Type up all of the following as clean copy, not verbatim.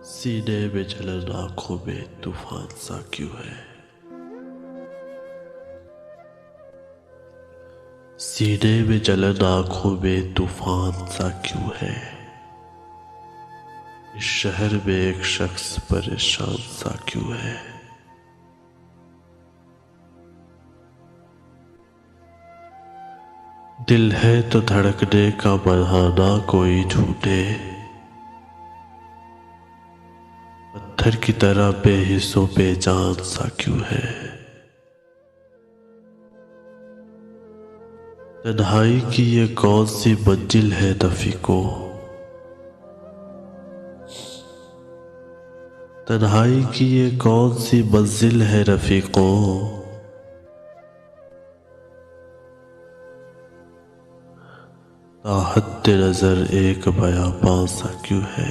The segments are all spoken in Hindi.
सीने में जलन आंखों में तूफान सा क्यों है। सीने में जलन आंखों में तूफान सा क्यों है। इस शहर में एक शख्स परेशान सा क्यों है। दिल है तो धड़कने का बहाना कोई ढूंढे, पत्थर की तरह बेहिस्सों बेजान सा क्यों है। तन्हाई की ये कौन सी मंजिल है रफीको, तन्हाई की ये कौन सी मंजिल है रफीको। ताहत नजर एक बयाबां सा क्यों है।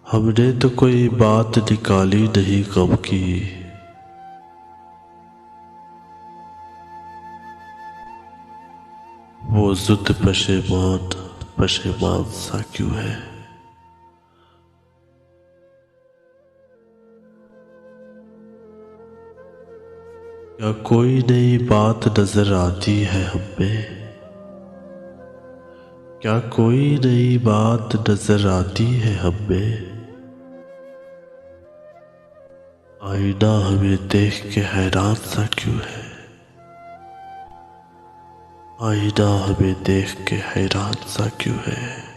हमने तो कोई बात निकाली नहीं गम की, वो जुद पशेमान सा क्यों है। क्या कोई नई बात नजर आती है हमें, क्या कोई नई बात नजर आती है हमें। आईना हमें देख के हैरान सा क्यों है। आईना हमें देख के हैरान सा क्यों है।